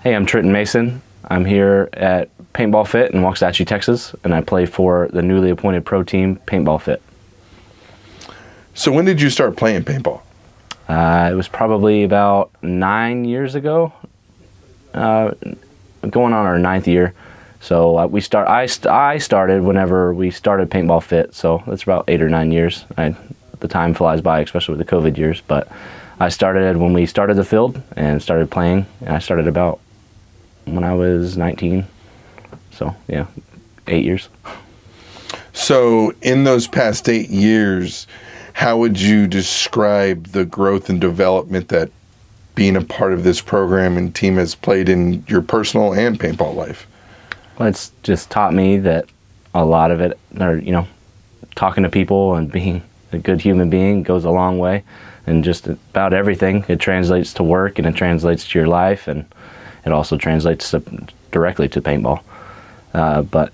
Hey, I'm Trenton Mason. I'm here at Paintball Fit in Waxahachie, Texas, and I play for the newly appointed pro team, Paintball Fit. So when did you start playing paintball? It was probably about 9 years ago, going on our 9th year. So I started whenever we started Paintball Fit, so that's about 8 or 9 years. The time flies by, especially with the COVID years, but I started when we started the field and started playing. And I started about when I was 19, so yeah, 8 years. So in those past 8 years, how would you describe the growth and development that being a part of this program and team has played in your personal and paintball life? Well, it's just taught me that a lot of it, or talking to people and being a good human being goes a long way, and just about everything. It translates to work, and it translates to your life, and it also translates directly to paintball. But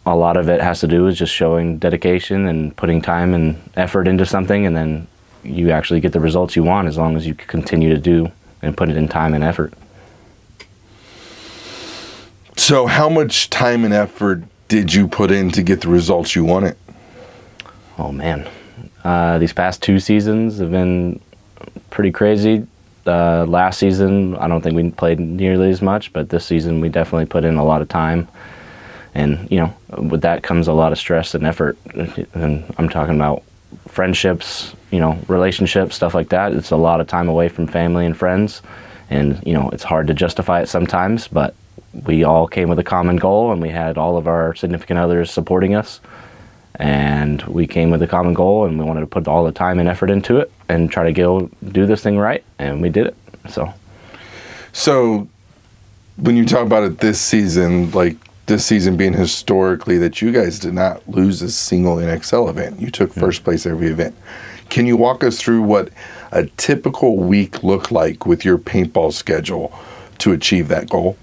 a lot of it has to do with just showing dedication and putting time and effort into something, and then you actually get the results you want as long as you continue to do and put it in time and effort. So how much time and effort did you put in to get the results you wanted? Oh man, these past 2 seasons have been pretty crazy. Last season, I don't think we played nearly as much, but this season we definitely put in a lot of time. And, with that comes a lot of stress and effort. And I'm talking about friendships, relationships, stuff like that. It's a lot of time away from family and friends. And, it's hard to justify it sometimes, but we all came with a common goal, and we had all of our significant others supporting us. And we came with a common goal, and we wanted to put all the time and effort into it and try to go do this thing right, and we did it. So when you talk about it this season, like this season being historically that you guys did not lose a single NXL event. You took first place every event. Can you walk us through what a typical week looked like with your paintball schedule to achieve that goal?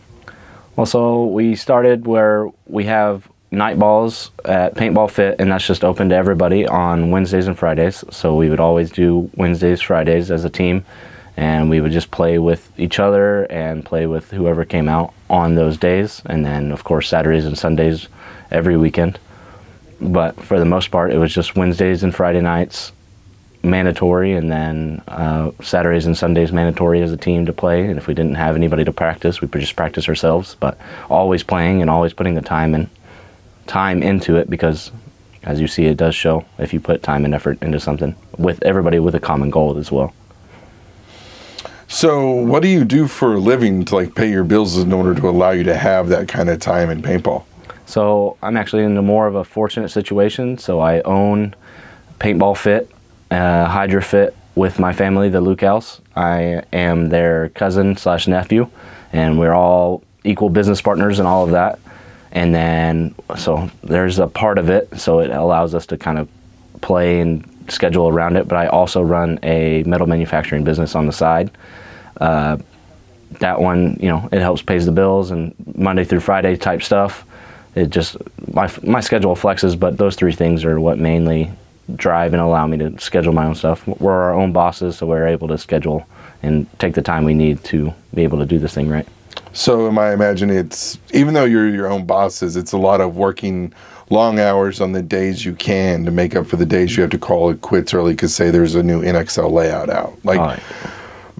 Well, so we started where we have night balls at Paintball Fit, and that's just open to everybody on Wednesdays and Fridays. So we would always do Wednesdays, Fridays as a team, and we would just play with each other and play with whoever came out on those days. And then, of course, Saturdays and Sundays every weekend. But for the most part, it was just Wednesdays and Friday nights mandatory, and then Saturdays and Sundays mandatory as a team to play. And if we didn't have anybody to practice, we would just practice ourselves, but always playing and always putting the time into it, because as you see, it does show if you put time and effort into something with everybody with a common goal as well. So what do you do for a living to pay your bills in order to allow you to have that kind of time in paintball? So I'm actually in more of a fortunate situation. So I own Paintball Fit, Hydra Fit with my family, the Lucals. I am their cousin/nephew, and we're all equal business partners and all of that. And then, so there's a part of it, so it allows us to kind of play and schedule around it. But I also run a metal manufacturing business on the side. That one, it helps pays the bills, and Monday through Friday type stuff. It just, my schedule flexes, but those 3 things are what mainly drive and allow me to schedule my own stuff. We're our own bosses, so we're able to schedule and take the time we need to be able to do this thing right. So am I imagining it's, even though you're your own bosses, it's a lot of working long hours on the days you can to make up for the days you have to call it quits early because say there's a new NXL layout out.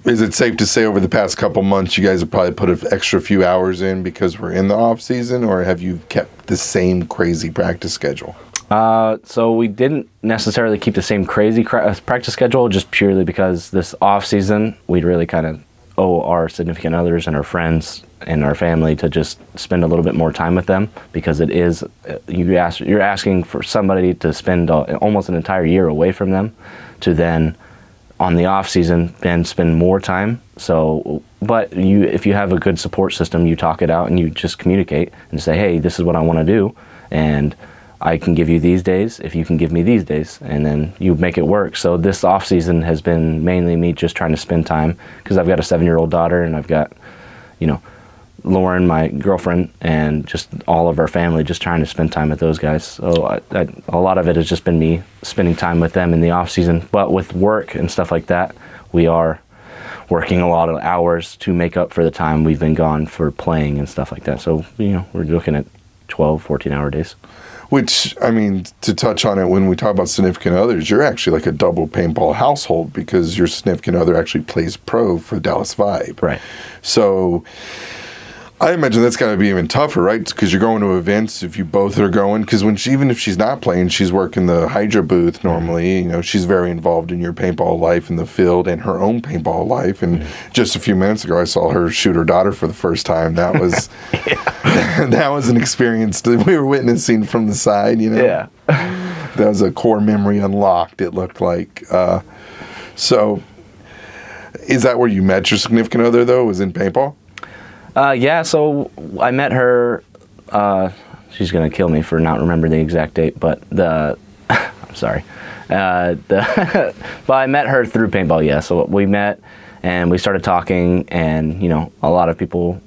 Is it safe to say over the past couple months you guys have probably put an extra few hours in because we're in the off season, or have you kept the same crazy practice schedule? So we didn't necessarily keep the same crazy practice schedule, just purely because this off season we'd really kind of owe our significant others and our friends and our family to just spend a little bit more time with them, because it is, you're asking for somebody to spend almost an entire year away from them to then on the off season then spend more time. So, but if you have a good support system, you talk it out and you just communicate and say, hey, this is what I want to do, and I can give you these days if you can give me these days, and then you make it work. So this off season has been mainly me just trying to spend time, because I've got a 7-year-old daughter, and I've got, Lauren, my girlfriend, and just all of our family, just trying to spend time with those guys. So a lot of it has just been me spending time with them in the off season. But with work and stuff like that, we're working a lot of hours to make up for the time we've been gone for playing and stuff like that. So, we're looking at 12, 14-hour days. Which, I mean, to touch on it, when we talk about significant others, you're actually like a double paintball household because your significant other actually plays pro for Dallas Vibe. Right. So I imagine that's got to be even tougher, right? Because you're going to events if you both are going. Because even if she's not playing, she's working the Hydra booth normally. She's very involved in your paintball life in the field and her own paintball life. And just a few minutes ago, I saw her shoot her daughter for the first time. That was that was an experience that we were witnessing from the side. Yeah. That was a core memory unlocked. It looked like. So, is that where you met your significant other though? Was in paintball? Yeah, so I met her, she's going to kill me for not remembering the exact date, but I'm sorry. But I met her through paintball, yeah. So we met and we started talking and, a lot of people,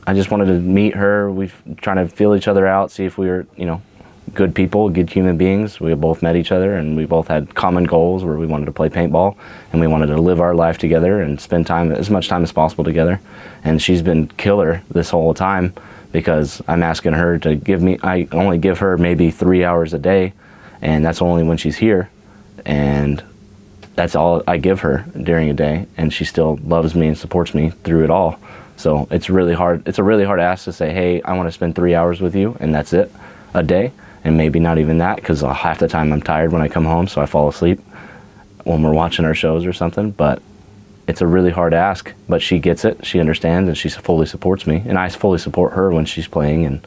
I just wanted to meet her. We've trying to feel each other out, see if we were, good people, good human beings. We both met each other and we both had common goals where we wanted to play paintball and we wanted to live our life together and spend as much time as possible together. And she's been killer this whole time because I'm asking her to I only give her maybe 3 hours a day, and that's only when she's here. And that's all I give her during a day, and she still loves me and supports me through it all. So it's really hard. It's a really hard ask to say, hey, I want to spend 3 hours with you, and that's it, a day. And maybe not even that, because half the time I'm tired when I come home, so I fall asleep when we're watching our shows or something. But it's a really hard ask, but she gets it, she understands, and she fully supports me. And I fully support her when she's playing, and,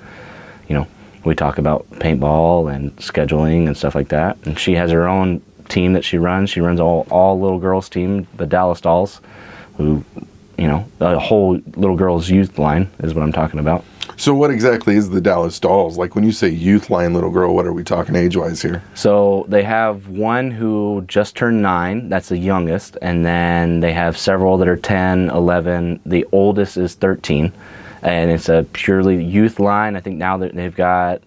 we talk about paintball and scheduling and stuff like that. And she has her own team that she runs. She runs all little girls team, the Dallas Dolls, who, the whole little girls youth line is what I'm talking about. So what exactly is the Dallas Dolls? Like when you say youth line little girl, what are we talking age-wise here? So they have one who just turned 9, that's the youngest, and then they have several that are 10, 11, the oldest is 13, and it's a purely youth line. I think now that they've got,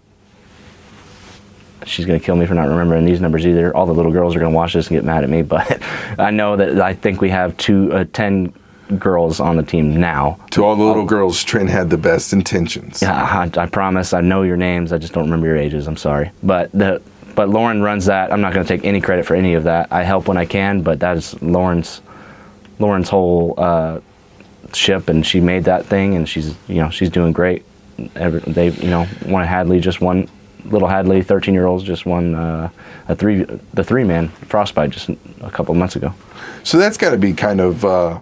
she's going to kill me for not remembering these numbers either. All the little girls are going to watch this and get mad at me, but I know that I think we have 10 girls on the team now. To all the little girls, Trent had the best intentions. Yeah, I promise. I know your names. I just don't remember your ages. I'm sorry. But Lauren runs that. I'm not going to take any credit for any of that. I help when I can, but that is Lauren's whole ship, and she made that thing, and she's doing great. They one Hadley just won. Little Hadley, 13-year-olds just won the 3-man Frostbite just a couple of months ago. So that's got to be kind of.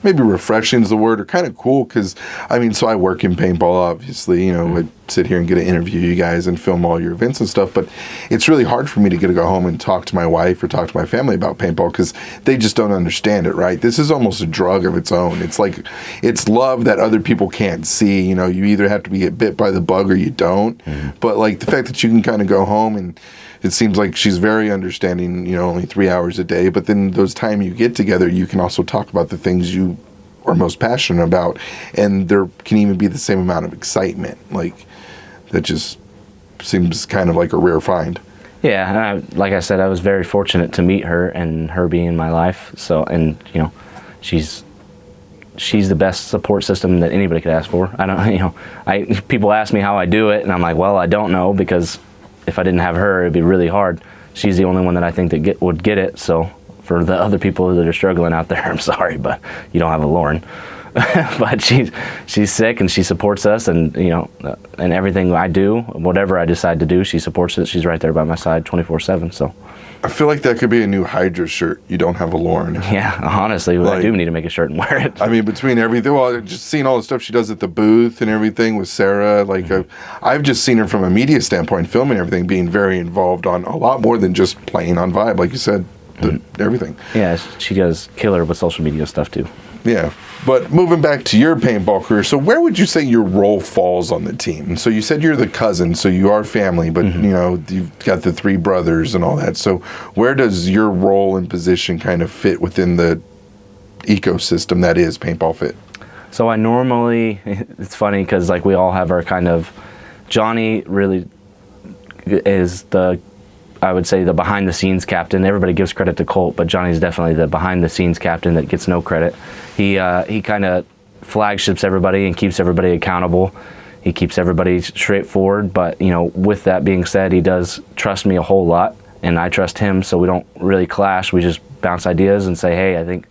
Maybe refreshing is the word, or kind of cool, because, so I work in paintball, obviously, I sit here and get to interview you guys and film all your events and stuff, but it's really hard for me to get to go home and talk to my wife or talk to my family about paintball, because they just don't understand it, right? This is almost a drug of its own. It's like, it's love that other people can't see, you either have to get bit by the bug or you don't, but like the fact that you can kind of go home and it seems like she's very understanding, only 3 hours a day. But then those time you get together, you can also talk about the things you are most passionate about. And there can even be the same amount of excitement. Like, that just seems kind of like a rare find. Yeah, like I said, I was very fortunate to meet her and her being in my life. So, and, she's the best support system that anybody could ask for. I don't, people ask me how I do it, and I'm like, well, I don't know, because if I didn't have her, it'd be really hard. She's the only one that I think that would get it. So for the other people that are struggling out there, I'm sorry, but you don't have a Lauren. But she's sick and she supports us, and and everything I do, whatever I decide to do, she supports it. She's right there by my side 24/7. So I feel like that could be a new Hydra shirt. You don't have a Lauren. Yeah, honestly, I do need to make a shirt and wear it. Between everything, well, just seeing all the stuff she does at the booth and everything with Sarah, like I've just seen her from a media standpoint, filming everything, being very involved on a lot more than just playing on Vibe, like you said, everything. Yeah, she does killer with social media stuff too. Yeah, but moving back to your paintball career, so where would you say your role falls on the team? So you said you're the cousin, so you are family, but you've got the 3 brothers and all that. So where does your role and position kind of fit within the ecosystem that is Paintball Fit? So I normally, it's funny because like we all have our kind of, Johnny really is the I would say, the behind-the-scenes captain. Everybody gives credit to Colt, but Johnny's definitely the behind-the-scenes captain that gets no credit. He kind of flagships everybody and keeps everybody accountable. He keeps everybody straightforward, but, with that being said, he does trust me a whole lot, and I trust him, so we don't really clash. We just bounce ideas and say, hey, I think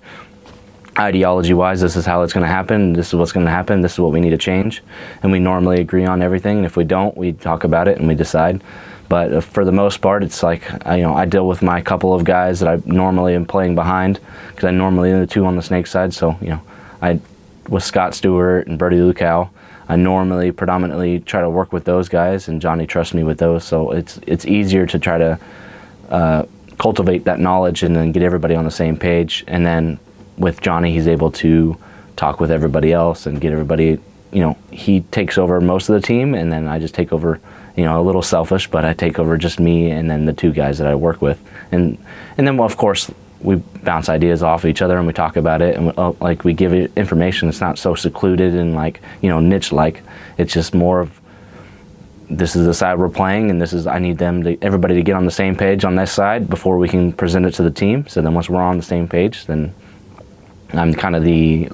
ideology-wise, this is how it's going to happen, this is what's going to happen, this is what we need to change, and we normally agree on everything, and if we don't, we talk about it and we decide. But for the most part, it's like, I deal with my couple of guys that I normally am playing behind, because I normally am the two on the snake side. So, with Scott Stewart and Brody Lukow, I normally predominantly try to work with those guys, and Johnny trusts me with those. So it's easier to try to cultivate that knowledge and then get everybody on the same page. And then with Johnny, he's able to talk with everybody else and get everybody, he takes over most of the team, and then I just take over, a little selfish, but I take over just me and then the two guys that I work with. And then, well, of course, we bounce ideas off each other and we talk about it, and we give it information. It's not so secluded and niche-like. It's just more of, this is the side we're playing, and I need everybody to get on the same page on this side before we can present it to the team. So then once we're on the same page, then I'm kind of the,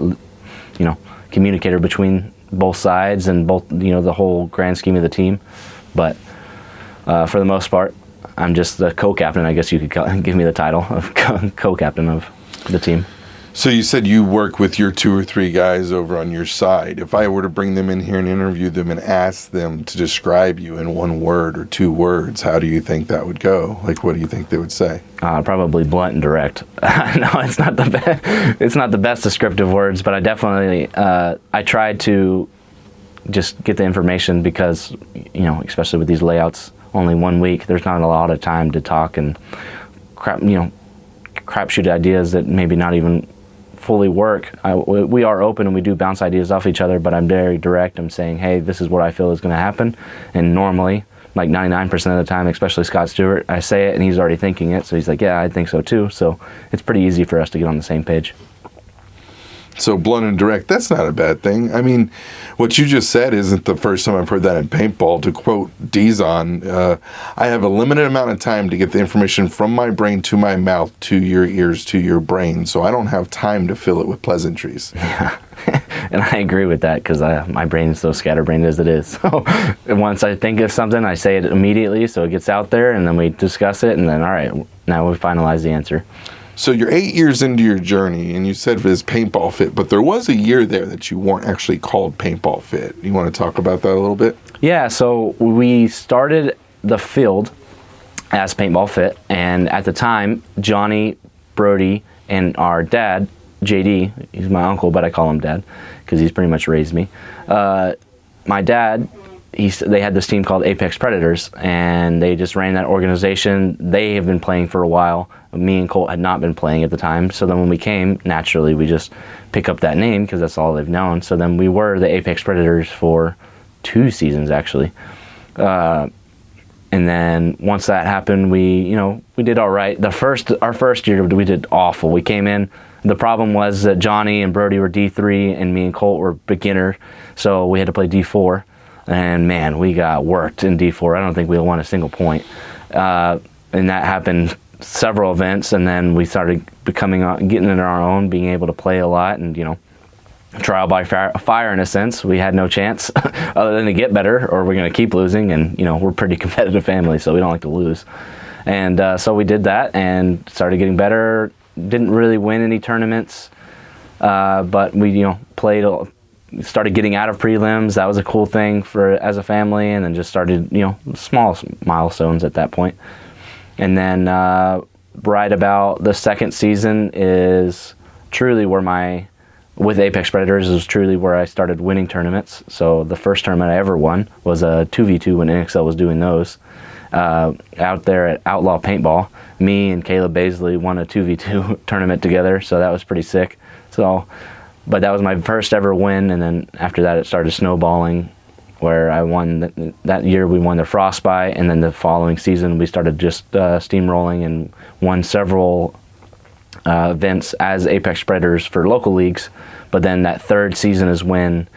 communicator between both sides and both, the whole grand scheme of the team. But for the most part, I'm just the co-captain. I guess you could give me the title of co-captain of the team. So you said you work with your 2 or 3 guys over on your side. If I were to bring them in here and interview them and ask them to describe you in 1 word or 2 words, how do you think that would go? What do you think they would say? Probably blunt and direct. No, it's not the best. It's not the best descriptive words, but I definitely I try to just get the information, because especially with these layouts, only 1 week, there's not a lot of time to talk and crapshoot ideas that maybe not even fully work. We are open and we do bounce ideas off each other, but I'm very direct. I'm saying, hey, this is what I feel is going to happen. And normally, 99% of the time, especially Scott Stewart, I say it and he's already thinking it. So he's like, yeah, I think so too. So it's pretty easy for us to get on the same page. So blunt and direct, that's not a bad thing. I mean, what you just said isn't the first time I've heard that in paintball. To quote Dizon, I have a limited amount of time to get the information from my brain to my mouth, to your ears, to your brain. So I don't have time to fill it with pleasantries. Yeah, and I agree with that, because my brain is so scatterbrained as it is. So once I think of something, I say it immediately, so it gets out there, and then we discuss it, and then, all right, now we finalize the answer. So you're 8 years into your journey, and you said it was Paintball Fit, but there was a year there that you weren't actually called Paintball Fit. You want to talk about that a little bit? Yeah, so we started the field as Paintball Fit, and at the time, Johnny, Brody, and our dad, JD, he's my uncle, but I call him Dad, because he's pretty much raised me. My dad, they had this team called Apex Predators, and they just ran that organization. They have been playing for a while. Me and Colt had not been playing at the time, so then when we came, naturally we just pick up that name because that's all they've known. So then we were the Apex Predators for 2 seasons, actually. And then once that happened, we did all right. Our first year, we did awful. We came in. The problem was that Johnny and Brody were D3, and me and Colt were beginner, so we had to play D4. And man, we got worked in D4. I don't think we won a single point. And that happened several events, and then we started getting in our own, being able to play a lot, and trial by fire in a sense. We had no chance other than to get better, or we're going to keep losing. And we're a pretty competitive family, so we don't like to lose. And so we did that and started getting better. Didn't really win any tournaments, but we played. Started getting out of prelims. That was a cool thing as a family, and then just started small milestones at that point. And then right about the second season is truly where with Apex Predators is truly where I started winning tournaments. So the first tournament I ever won was a 2v2 when NXL was doing those. Out there at Outlaw Paintball, me and Caleb Baisley won a 2v2 tournament together, so that was pretty sick. But that was my first ever win, and then after that it started snowballing, where I won that year. We won the Frostbite, and then the following season we started just steamrolling and won several events as Apex Predators for local leagues. But then that third season is when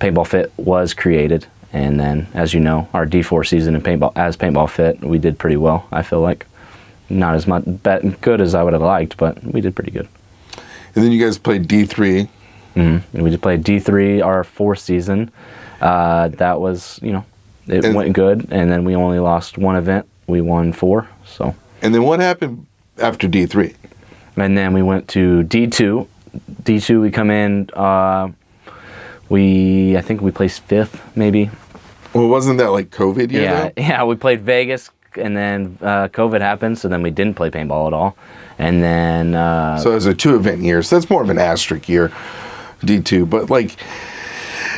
Paintball Fit was created, And then, as you know, our D4 season in Paintball Fit, we did pretty well. I feel like not as much good as I would have liked, but we did pretty good. And then you guys played D3. Mm-hmm. And we just played D3 our 4th season. That was, it went good. And then we only lost 1 event. We won 4. So. And then what happened after D3? And then we went to D2. D2, we come in. I think we placed 5th, maybe. Well, wasn't that like COVID year? Yeah, yeah. We played Vegas, and then COVID happened, so then we didn't play paintball at all. And then so it was a 2-event year. So that's more of an asterisk year, D2. But like,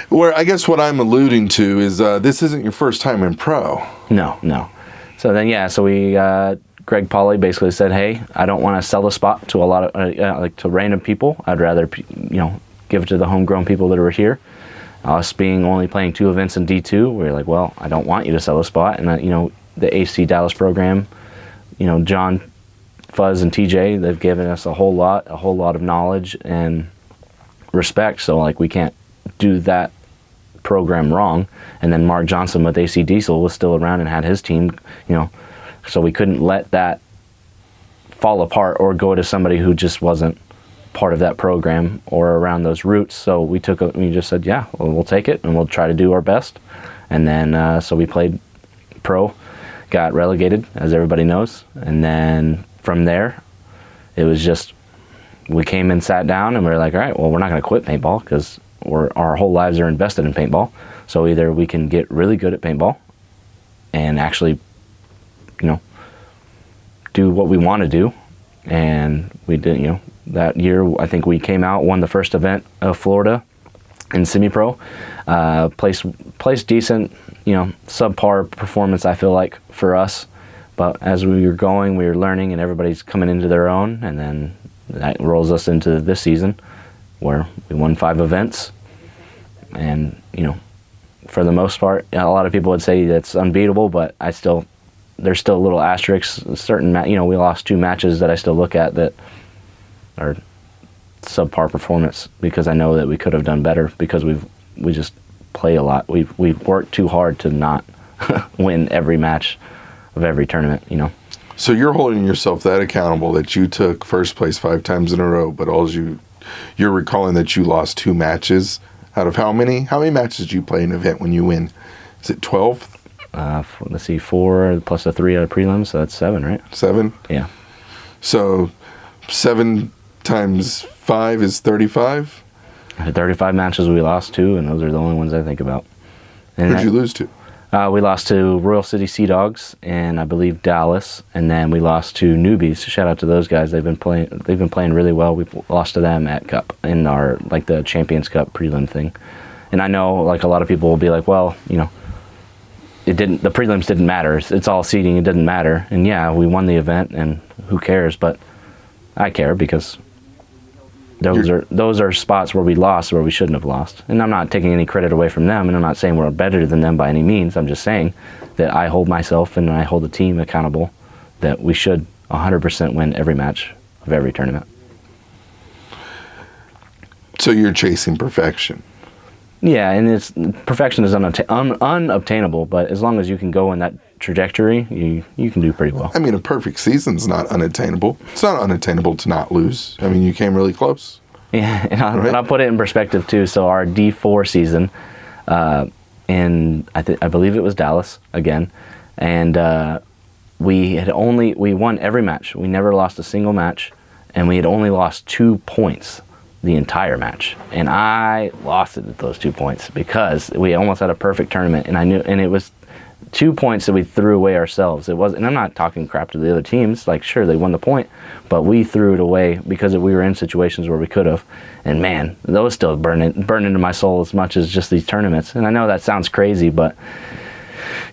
where I guess what I'm alluding to is this isn't your first time in pro. No. So then so we Greg Pauly basically said, hey, I don't want to sell the spot to a lot of to random people. I'd rather give it to the homegrown people that are here. Us being only playing 2 events in D2, we were like, well, I don't want you to sell a spot. And the AC Dallas program, John, Fuzz, and TJ, they've given us a whole lot of knowledge and respect. So like we can't do that program wrong. And then Mark Johnson with AC Diesel was still around and had his team, so we couldn't let that fall apart or go to somebody who just wasn't part of that program or around those roots. So we just said, yeah, we'll take it and we'll try to do our best. And then so we played pro, got relegated, as everybody knows. And then from there, it was just, we came and sat down and we were like, all right, well, we're not going to quit paintball because our whole lives are invested in paintball. So either we can get really good at paintball and actually, do what we want to do. And we did, that year, I think we came out, won the first event of Florida in Semi Pro. Placed decent, subpar performance, I feel like, for us. But as we were going, we were learning, and everybody's coming into their own. And then that rolls us into this season where we won 5 events. And, for the most part, a lot of people would say that's unbeatable, but there's still little asterisks. Certain, we lost 2 matches that I still look at that are subpar performance because I know that we could have done better because we just play a lot. We've worked too hard to not win every match of every tournament. So you're holding yourself that accountable that you took first place 5 times in a row, but you're recalling that you lost 2 matches out of how many? How many matches did you play in an event when you win? Is it 12? Let's see, 4 plus a 3 out of prelims, so that's 7, right? 7? Yeah. So 7 times 5 is 35? 35 matches we lost to, and those are the only ones I think about. Who'd you lose to? We lost to Royal City Sea Dogs and I believe Dallas, and then we lost to Newbies. Shout out to those guys. They've been playing really well. We lost to them at Cup in our the Champions Cup prelim thing. And I know a lot of people will be like, well, the prelims didn't matter. It's all seeding. It didn't matter. And yeah, we won the event, and who cares? But I care because those are spots where we lost, where we shouldn't have lost. And I'm not taking any credit away from them, and I'm not saying we're better than them by any means. I'm just saying that I hold myself and I hold the team accountable that we should 100% win every match of every tournament. So you're chasing perfection. Yeah, and perfection is unobtainable, but as long as you can go in that trajectory, you can do pretty well. I mean, a perfect season's not unattainable. It's not unattainable to not lose. I mean, you came really close. Yeah, and I'll put it in perspective too. So our D4 season, I believe it was Dallas again, and we won every match. We never lost a single match, and we had only lost 2 points the entire match, and I lost it at those 2 points because we almost had a perfect tournament, and I knew, and it was 2 points that we threw away ourselves. It was, and I'm not talking crap to the other teams. Sure, they won the point, but we threw it away because we were in situations where we could have. And man, those still burn into my soul as much as just these tournaments. And I know that sounds crazy, but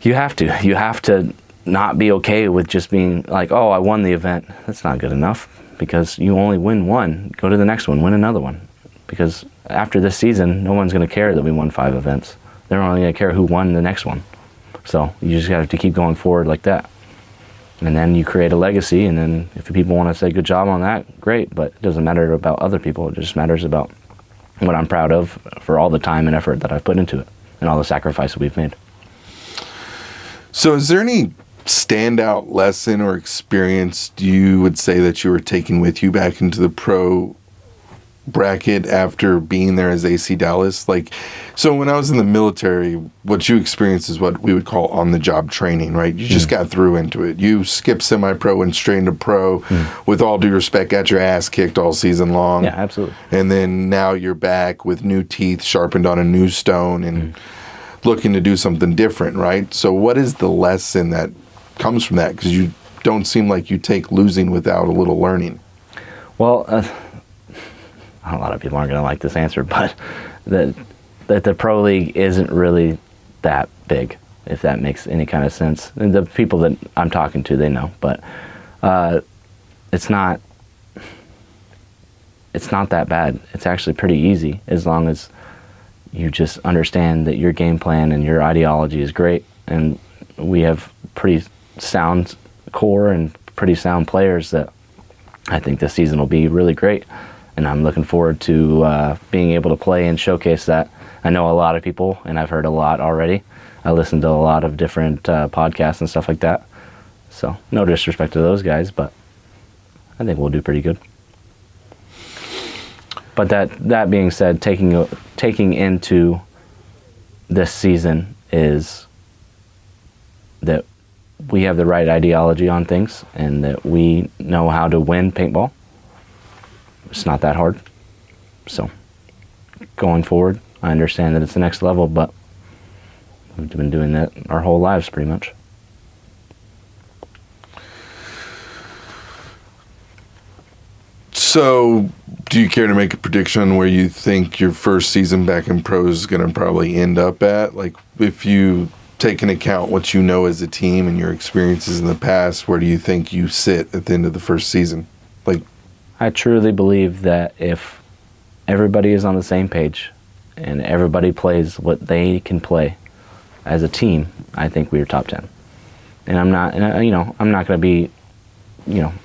you have to not be okay with just being like, oh, I won the event. That's not good enough. Because you only win one, go to the next one, win another one. Because after this season, no one's going to care that we won 5 events. They're only going to care who won the next one. So you just have to keep going forward like that. And then you create a legacy, and then if people want to say good job on that, great. But it doesn't matter about other people. It just matters about what I'm proud of for all the time and effort that I've put into it. and all the sacrifices we've made. So is there any standout lesson or experience you would say that you were taking with you back into the pro bracket after being there as AC Dallas? Like, so when I was in the military, what you experienced is what we would call on-the-job training, right? You just got through into it. You skipped semi-pro and straight into pro. With all due respect, got your ass kicked all season long. Yeah, absolutely. And then now you're back with new teeth, sharpened on a new stone, and looking to do something different, right? So what is the lesson that comes from that? Because you don't seem like you take losing without a little learning. Well, a lot of people aren't going to like this answer, but that the pro league isn't really that big, if that makes any kind of sense. And the people that I'm talking to, they know, but it's not that bad. It's actually pretty easy as long as you just understand that your game plan and your ideology is great, and we have pretty sound core and pretty sound players that I think this season will be really great. And I'm looking forward to being able to play and showcase that. I know a lot of people, and I've heard a lot already. I listen to a lot of different podcasts and stuff like that. So no disrespect to those guys, but I think we'll do pretty good. But that being said, taking into this season is that we have the right ideology on things and that we know how to win paintball. It's not that hard. So going forward, I understand that it's the next level, but we've been doing that our whole lives pretty much. So do you care to make a prediction where you think your first season back in pro is going to probably end up at? Like, if you take into account what you know as a team and your experiences in the past, where do you think you sit at the end of the first season? Like, I truly believe that if everybody is on the same page and everybody plays what they can play as a team, I think we are top 10. And I'm not going to be,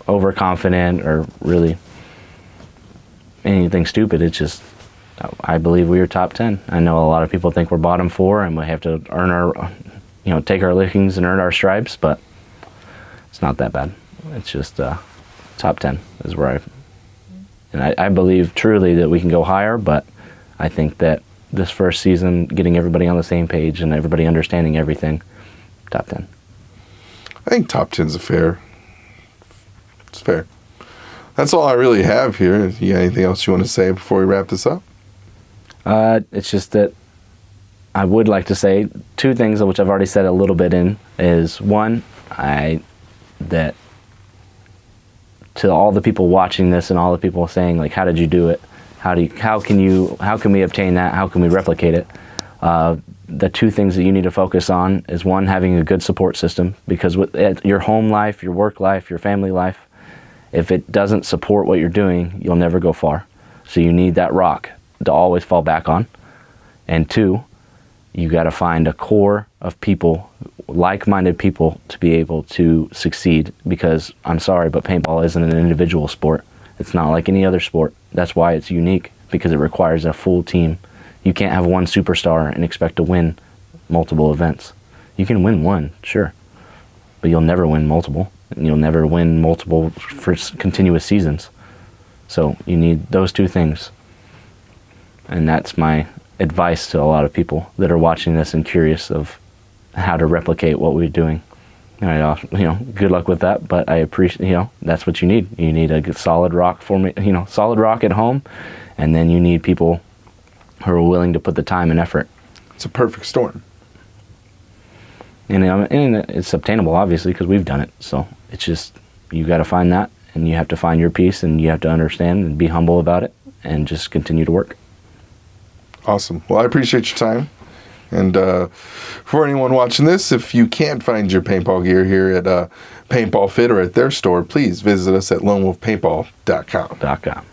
overconfident or really anything stupid. It's just, I believe we are top 10. I know a lot of people think we're bottom 4 and we have to earn our, take our lickings and earn our stripes, but it's not that bad. It's just top 10 is where I believe truly that we can go higher, but I think that this first season, getting everybody on the same page and everybody understanding everything, top 10. I think top 10's fair. It's fair. That's all I really have here. You got anything else you want to say before we wrap this up? It's just that I would like to say two things, which I've already said a little bit in, is one, that to all the people watching this and all the people saying, like, how did you do it? How can we obtain that? How can we replicate it? The two things that you need to focus on is one, having a good support system, because with your home life, your work life, your family life, if it doesn't support what you're doing, you'll never go far. So you need that rock to always fall back on. And two, you got to find a core of people, like-minded people, to be able to succeed, because I'm sorry, but paintball isn't an individual sport. It's not like any other sport. That's why it's unique, because it requires a full team. You can't have one superstar and expect to win multiple events. You can win one, sure, but you'll never win multiple, and you'll never win multiple for continuous seasons. So you need those two things, and that's my advice to a lot of people that are watching this and curious of how to replicate what we're doing. And good luck with that, but I appreciate, that's what you need. You need a good solid rock solid rock at home, and then you need people who are willing to put the time and effort. It's a perfect storm. And it's obtainable, obviously, because we've done it. So it's just, you got to find that, and you have to find your piece, and you have to understand and be humble about it, and just continue to work. Awesome. Well, I appreciate your time. And for anyone watching this, if you can't find your paintball gear here at Paintball Fit or at their store, please visit us at lonewolfpaintball.com.